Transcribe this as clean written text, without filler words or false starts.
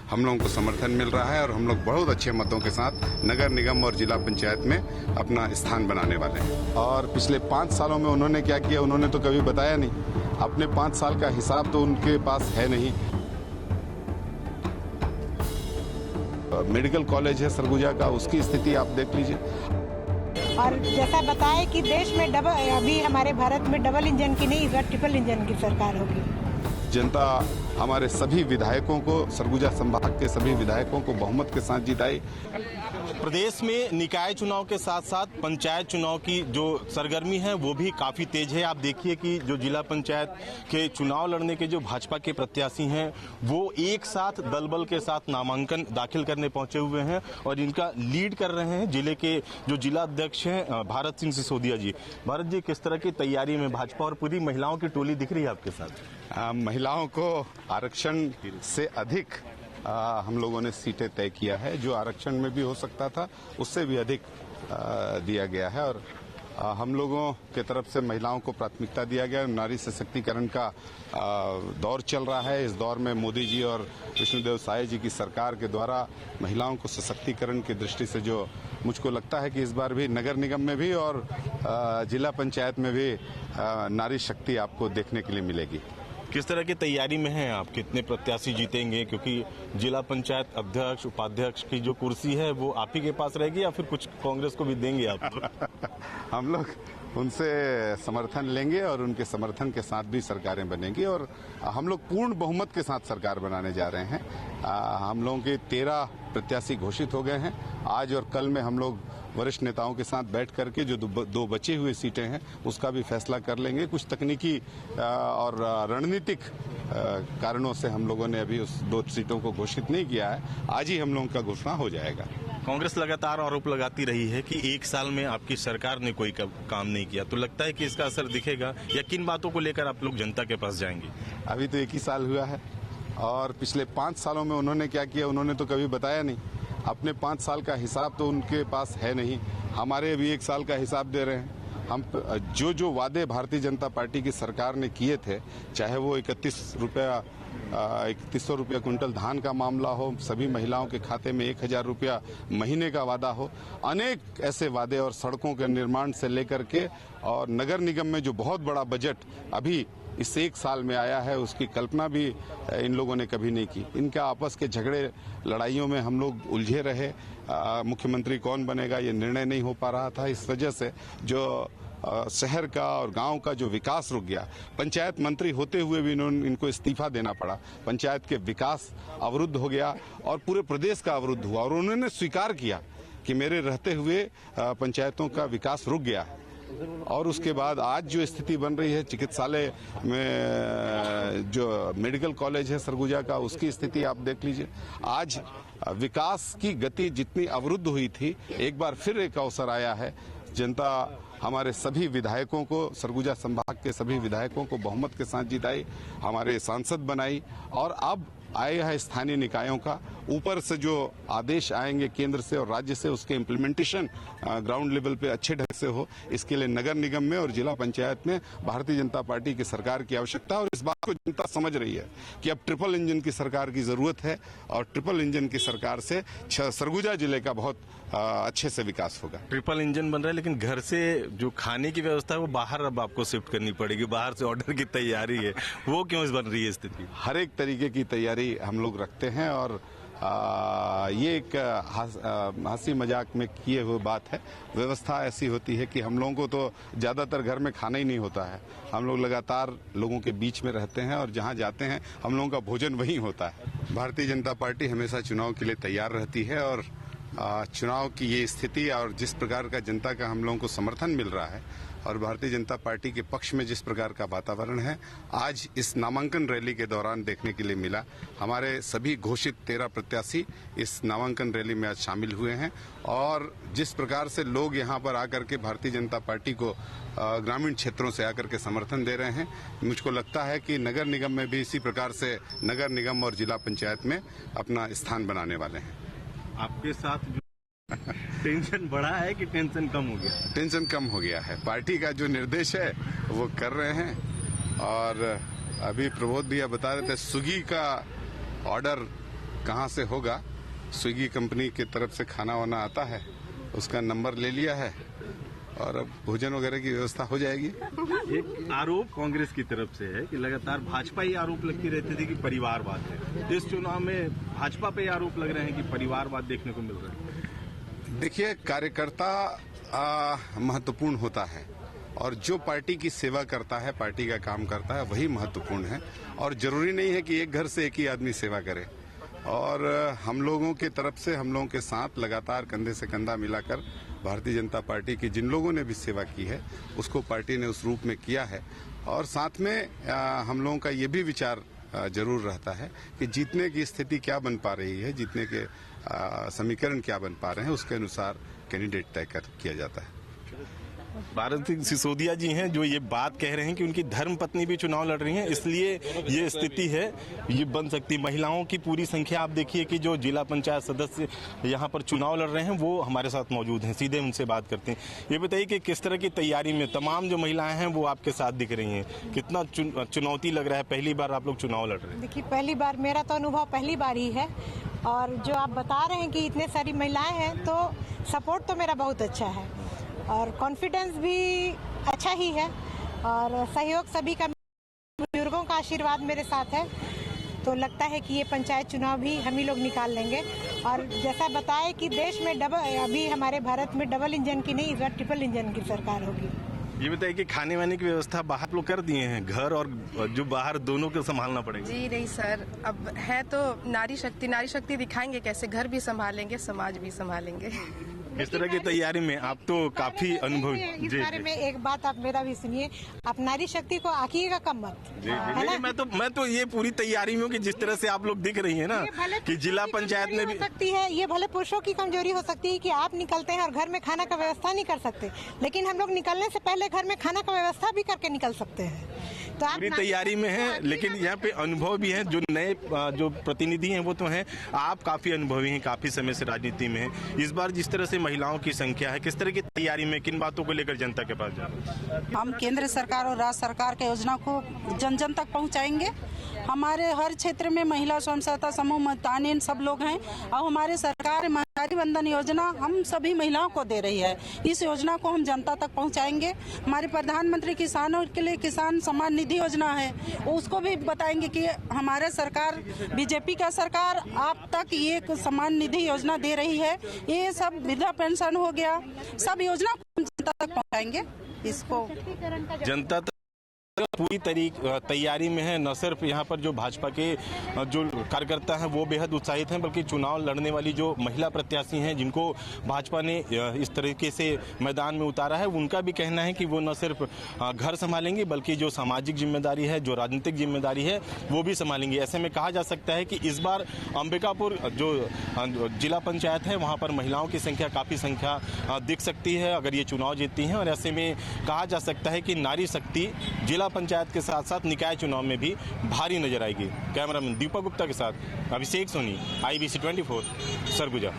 हम लोगों को समर्थन मिल रहा है और हम लोग बहुत अच्छे मतों के साथ नगर निगम और जिला पंचायत में अपना स्थान बनाने वाले हैं। और पिछले 5 सालों में उन्होंने क्या किया, उन्होंने तो कभी बताया नहीं। अपने 5 साल का हिसाब तो उनके पास है नहीं। मेडिकल कॉलेज है सरगुजा का, उसकी स्थिति आप देख लीजिए। और जैसा बताए कि देश में अभी हमारे भारत में डबल इंजन की नहीं, ट्रिपल इंजन की सरकार होगी। जनता हमारे सभी विधायकों को, सरगुजा संभाग के सभी विधायकों को बहुमत के साथ जिताई। प्रदेश में निकाय चुनाव के साथ साथ पंचायत चुनाव की जो सरगर्मी है वो भी काफी तेज है। आप देखिए कि जो जिला पंचायत के चुनाव लड़ने के जो भाजपा के प्रत्याशी हैं वो एक साथ दलबल के साथ नामांकन दाखिल करने पहुंचे हुए हैं और इनका लीड कर रहे हैं जिले के जो जिला अध्यक्ष हैं भारत सिंह सिसोदिया जी। भारत जी, किस तरह की तैयारी में भाजपा और पूरी महिलाओं की टोली दिख रही है आपके साथ? महिलाओं को आरक्षण से अधिक हम लोगों ने सीटें तय किया है। जो आरक्षण में भी हो सकता था उससे भी अधिक दिया गया है और हम लोगों के तरफ से महिलाओं को प्राथमिकता दिया गया। नारी सशक्तिकरण का दौर चल रहा है। इस दौर में मोदी जी और विष्णुदेव साय जी की सरकार के द्वारा महिलाओं को सशक्तिकरण की दृष्टि से जो मुझको लगता है कि इस बार भी नगर निगम में भी और जिला पंचायत में भी नारी शक्ति आपको देखने के लिए मिलेगी। किस तरह की तैयारी में हैं आप? कितने प्रत्याशी जीतेंगे? क्योंकि जिला पंचायत अध्यक्ष उपाध्यक्ष की जो कुर्सी है वो आप ही के पास रहेगी या फिर कुछ कांग्रेस को भी देंगे आप? हम लोग उनसे समर्थन लेंगे और उनके समर्थन के साथ भी सरकारें बनेंगी और हम लोग पूर्ण बहुमत के साथ सरकार बनाने जा रहे हैं। हम लोगों के 13 प्रत्याशी घोषित हो गए हैं। आज और कल में हम लोग वरिष्ठ नेताओं के साथ बैठ करके जो दो बची हुई सीटें हैं उसका भी फैसला कर लेंगे। कुछ तकनीकी और रणनीतिक कारणों से हम लोगों ने अभी उस 2 सीटों को घोषित नहीं किया है। आज ही हम लोगों का घोषणा हो जाएगा। कांग्रेस लगातार आरोप लगाती रही है कि 1 साल में आपकी सरकार ने कोई काम नहीं किया, तो लगता है कि इसका असर दिखेगा या किन बातों को लेकर आप लोग जनता के पास जाएंगे? अभी तो 1 ही साल हुआ है और पिछले 5 सालों में उन्होंने क्या किया, उन्होंने तो कभी बताया नहीं। अपने 5 साल का हिसाब तो उनके पास है नहीं। हमारे अभी 1 साल का हिसाब दे रहे हैं। हम जो वादे भारतीय जनता पार्टी की सरकार ने किए थे, चाहे वो 3100 रुपया क्विंटल धान का मामला हो, सभी महिलाओं के खाते में 1000 रुपया महीने का वादा हो, अनेक ऐसे वादे और सड़कों के निर्माण से लेकर के और नगर निगम में जो बहुत बड़ा बजट अभी इस 1 साल में आया है उसकी कल्पना भी इन लोगों ने कभी नहीं की। इनका आपस के झगड़े लड़ाइयों में हम लोग उलझे रहे। मुख्यमंत्री कौन बनेगा ये निर्णय नहीं हो पा रहा था। इस वजह से जो शहर का और गांव का जो विकास रुक गया, पंचायत मंत्री होते हुए भी इनको इस्तीफा देना पड़ा। पंचायत के विकास अवरुद्ध हो गया और पूरे प्रदेश का अवरुद्ध हुआ और उन्होंने स्वीकार किया कि मेरे रहते हुए पंचायतों का विकास रुक गया है। और उसके बाद आज जो स्थिति बन रही है चिकित्सालय में, जो मेडिकल कॉलेज है सरगुजा का, उसकी स्थिति आप देख लीजिए। आज विकास की गति जितनी अवरुद्ध हुई थी, एक बार फिर एक अवसर आया है। जनता हमारे सभी विधायकों को, सरगुजा संभाग के सभी विधायकों को बहुमत के साथ जिताई, हमारे सांसद बनाई और अब आए है स्थानीय निकायों का ऊपर से जो आदेश आएंगे केंद्र से और राज्य से, उसके इम्प्लीमेंटेशन ग्राउंड लेवल पे अच्छे ढंग से हो, इसके लिए नगर निगम में और जिला पंचायत में भारतीय जनता पार्टी की सरकार की आवश्यकता है। और इस बात को जनता समझ रही है कि अब ट्रिपल इंजन की सरकार की जरूरत है और ट्रिपल इंजन की सरकार से सरगुजा जिले का बहुत अच्छे से विकास होगा। ट्रिपल इंजन बन रहा है लेकिन घर से जो खाने की व्यवस्था है वो बाहर अब आपको शिफ्ट करनी पड़ेगी, बाहर से ऑर्डर की तैयारी है, वो क्यों बन रही है स्थिति? हर एक तरीके की तैयारी हम लोग रखते हैं और ये एक हंसी मजाक में किए हुए बात है। व्यवस्था ऐसी होती है कि हम लोगों को तो ज्यादातर घर में खाना ही नहीं होता है। हम लोग लगातार लोगों के बीच में रहते हैं और जहां जाते हैं हम लोगों का भोजन वहीं होता है। भारतीय जनता पार्टी हमेशा चुनाव के लिए तैयार रहती है और चुनाव की ये स्थिति और जिस प्रकार का जनता का हम लोगों को समर्थन मिल रहा है और भारतीय जनता पार्टी के पक्ष में जिस प्रकार का वातावरण है, आज इस नामांकन रैली के दौरान देखने के लिए मिला। हमारे सभी घोषित 13 प्रत्याशी इस नामांकन रैली में आज शामिल हुए हैं और जिस प्रकार से लोग यहां पर आकर के भारतीय जनता पार्टी को ग्रामीण क्षेत्रों से आकर के समर्थन दे रहे हैं, मुझको लगता है कि नगर निगम में भी इसी प्रकार से नगर निगम और जिला पंचायत में अपना स्थान बनाने वाले हैं। आपके साथ जो टेंशन बढ़ा है कि टेंशन कम हो गया? टेंशन कम हो गया है। पार्टी का जो निर्देश है वो कर रहे हैं और अभी प्रबोध भैया बता रहे थे, स्विगी का ऑर्डर कहाँ से होगा। स्विगी कंपनी की तरफ से खाना वाना आता है, उसका नंबर ले लिया है और अब भोजन वगैरह की व्यवस्था हो जाएगी। एक आरोप कांग्रेस की तरफ से है कि लगातार भाजपा ही आरोप लगती रहती थी कि परिवारवाद है। इस चुनाव में भाजपा पे आरोप लग रहे हैं कि परिवारवाद देखने को मिल रहा है। देखिए, कार्यकर्ता महत्वपूर्ण होता है और जो पार्टी की सेवा करता है, पार्टी का काम करता है, वही महत्वपूर्ण है। और जरूरी नहीं है कि एक घर से एक ही आदमी सेवा करे। और हम लोगों की तरफ से, हम लोगों के साथ लगातार कंधे से कंधा मिलाकर भारतीय जनता पार्टी की जिन लोगों ने भी सेवा की है उसको पार्टी ने उस रूप में किया है। और साथ में हम लोगों का ये भी विचार जरूर रहता है कि जीतने की स्थिति क्या बन पा रही है, जीतने के समीकरण क्या बन पा रहे हैं, उसके अनुसार कैंडिडेट तय किया जाता है। भारत सिंह सिसोदिया जी हैं जो ये बात कह रहे हैं कि उनकी धर्मपत्नी भी चुनाव लड़ रही हैं, इसलिए ये स्थिति है, ये बन सकती। महिलाओं की पूरी संख्या आप देखिए कि जो जिला पंचायत सदस्य यहाँ पर चुनाव लड़ रहे हैं वो हमारे साथ मौजूद हैं, सीधे उनसे बात करते हैं। ये बताइए कि किस तरह की तैयारी में तमाम जो महिलाएं हैं वो आपके साथ दिख रही हैं, कितना चुनौती लग रहा है? पहली बार आप लोग चुनाव लड़ रहे हैं। देखिए, पहली बार, मेरा तो अनुभव पहली बार ही है। और जो आप बता रहे हैं कि इतने सारी महिलाएं हैं, तो सपोर्ट तो मेरा बहुत अच्छा है और कॉन्फिडेंस भी अच्छा ही है और सहयोग सभी का, बुजुर्गों का आशीर्वाद मेरे साथ है। तो लगता है कि ये पंचायत चुनाव भी हम ही लोग निकाल लेंगे। और जैसा बताए कि देश में अभी हमारे भारत में डबल इंजन की नहीं, इस बार ट्रिपल इंजन की सरकार होगी। ये बताइए कि खाने वाने की व्यवस्था बाहर लोग कर दिए हैं, घर और जो बाहर दोनों को संभालना पड़ेगा? जी नहीं सर, अब है तो नारी शक्ति दिखाएंगे कैसे, घर भी संभालेंगे, समाज भी संभालेंगे। इस तरह की तैयारी में आप तो काफी अनुभवी। इस बारे में एक बात आप मेरा भी सुनिए, आप नारी शक्ति को आंकिएगा कम मत, है ना? मैं तो ये पूरी तैयारी में हूँ कि जिस तरह से आप लोग दिख रही हैं ना कि जिला पंचायत में भी सकती है, ये भले पुरुषों की कमजोरी हो सकती है कि आप निकलते हैं और घर में खाना का व्यवस्था नहीं कर सकते, लेकिन हम लोग निकलने से पहले घर में खाना का व्यवस्था भी करके निकल सकते हैं। तो आप पूरी तैयारी में है, लेकिन यहाँ पे अनुभव भी है। जो नए जो प्रतिनिधि हैं वो तो हैं, आप काफी अनुभवी हैं, काफी समय से राजनीति में हैं। इस बार जिस तरह से महिलाओं की संख्या है, किस तरह की तैयारी में, किन बातों को लेकर जनता के पास जाए? हम केंद्र सरकार और राज्य सरकार के योजना को जन जन तक पहुंचाएंगे। हमारे हर क्षेत्र में महिला स्वयं सहायता समूह, मतानीन सब लोग हैं और हमारे सरकार महंगाई बंधन योजना हम सभी महिलाओं को दे रही है। इस योजना को हम जनता तक पहुंचाएंगे। हमारे प्रधानमंत्री किसानों के लिए किसान सम्मान निधि योजना है, उसको भी बताएंगे कि हमारे सरकार, बीजेपी का सरकार आप तक ये सम्मान निधि योजना दे रही है। ये सब वृद्धा पेंशन हो गया, सब योजना को हम जनता तक पहुँचाएंगे। इसको जनता पूरी तैयारी में है। न सिर्फ यहाँ पर जो भाजपा के जो कार्यकर्ता हैं वो बेहद उत्साहित हैं, बल्कि चुनाव लड़ने वाली जो महिला प्रत्याशी हैं जिनको भाजपा ने इस तरीके से मैदान में उतारा है, उनका भी कहना है कि वो न सिर्फ घर संभालेंगे बल्कि जो सामाजिक जिम्मेदारी है, जो राजनीतिक जिम्मेदारी है वो भी संभालेंगे। ऐसे में कहा जा सकता है कि इस बार अंबिकापुर जो जिला पंचायत है वहाँ पर महिलाओं की संख्या, काफ़ी संख्या दिख सकती है अगर ये चुनाव जीतती हैं। और ऐसे में कहा जा सकता है कि नारी शक्ति जिला पंचायत के साथ साथ निकाय चुनाव में भी भारी नजर आएगी। कैमरामैन दीपक गुप्ता के साथ अभिषेक सोनी, IBC 24, सरगुजा।